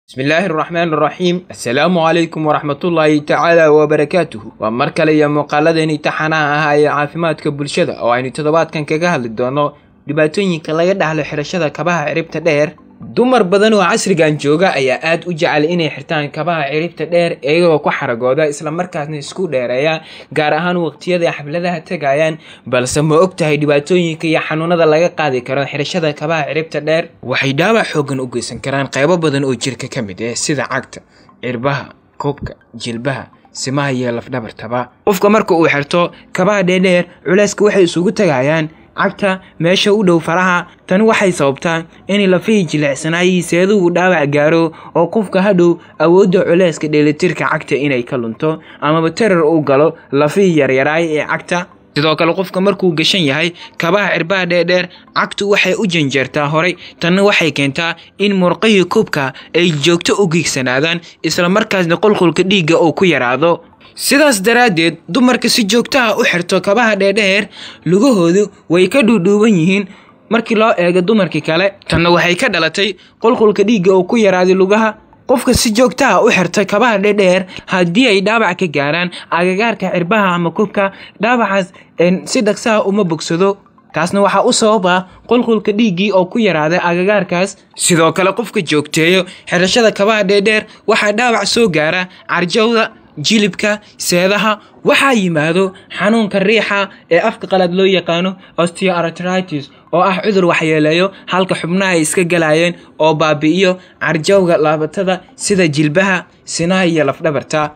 بسم الله الرحمن الرحيم. السلام عليكم ورحمة الله تعالى وبركاته. ومركل يا مقالدني تحنا هاي عافيمات كبلشدة أو عيني تضبات كان كجهل الدونو دباتوني كلا يد على حرشة كباها عربت دير dumar badan oo casrigan jooga ayaa aad u jecel inay xirtaan kabaha ciribta dheer iyagoo ku xaragooda isla markaasna isku dheereeya gaar ahaan waqtiyada xafladaha tagayaan balse ma ogtahay dhibaatooyinka iyo xanuunada laga qaadi karo xirashada kabaha ciribta dheer waxay dhaawac xooggan u geysan karaan qaybo badan oo jirka ka mid ah sida cagta cirbaha koobka jilbaha simaha iyo lafdhabartaba qofka marka uu xirto kabaha dheer culayska waxay isugu tagayaan cagta meesha u dhow faraha tan waxay sababtaa in la fihi jilicsanaayi seeduhu dhaawac gaaro oo qofka hadhow awoodda culayska dheelitirka cagta inay ka lunto ama tarar u galo la fihi yaryaraay ee cagta sidoo kale qofka markuu gashan yahay kabaha cirbaha dheer cagtu waxay u janjeertaa horay tan waxay keentaa in murqaha koobka ay joogto u gigsanaadaan isla markaasna qulqulka dhiigga oo ku yaraado sidaas daraadeed dumarka si joogto ah u xirto kabaha dheer lugahoodu way ka dhuudhuuban yihiin markii loo eego dumarkii kale tan waxay ka dhalatay qulqulka dhiigga oo ku yaraaday lugaha qofka si joogto ah u xirta kabaha dheer haddii ay dhaawac ka gaaraan agagaarka cirbaha ama koobka dhaawacaas si dhaqso ah uma bogsado taasna waxa u sababa qulqulka dhiigii oo ku yaraaday agagaarkaas sidoo kale qofka joogteeyo xirashada kabaha dheer waxa dhaawac soo gaara carjawda jilibka seedaha waxaa yimaado xanuunka riixa ee afka qalad loo yaqaano osteoarthritis oo ah cudur waxyeeleeyo halka xubnaha ay iska galayeen oo baabi'iyo carjawga laabatada sida jilbaha sinaha iyo lafdhabarta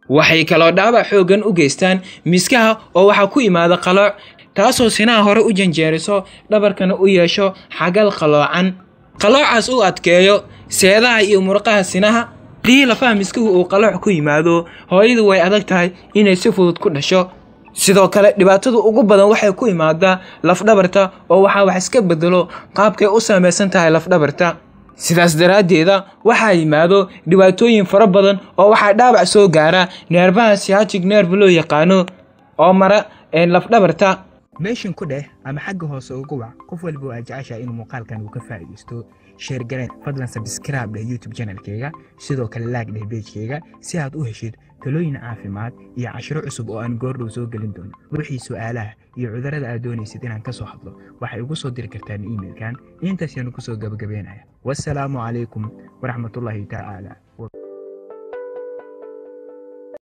waxay kaloo dhaawac xooggan u geystaan miskaha oo waxa ku imaada qalooc taasoo sinaha hore u janjeeriso dhabarkana u yeesho xagal qaloocan qaloocaas u adkeeyo seedaha iyo murqaha sinaha dii la fahmiskuu uu qalooc ku yimaado hooyadu way adag tahay inay si fudud ku dhasho sidoo kale dhibaatada ugu badan waxay ku imaadaa lafdhabarta oo wax iska bedelo qaabkay u saameysan tahay lafdhabarta sidaas daraadeeda waxaa yimaado dhibaatooyin fara badan oo waxa dhaawac soo gaara neerfaha sciatic nerve loo yaqaano oo mara lafdhabarta meeshan ku dheh ama xagga hoose ugu wac qof walba oo jecesha inuu muuqaalkan uu ka faa'iideysto share gareyn fadlan subscribe leh YouTube channelkayga sidoo kale like leh page-kayga si aad u heshid talooyin caafimaad iyo cashiro cusub oo aan goor dhow soo gelin doono wixii su'aalaha iyo cudurrada aad doonaysid inaan ka soo hadlo waxay ugu soo diri kartaan emailkan intaas ayaan ku soo gabagabeynaya wassalaamu calaykum waraxmatullaahi ta'ala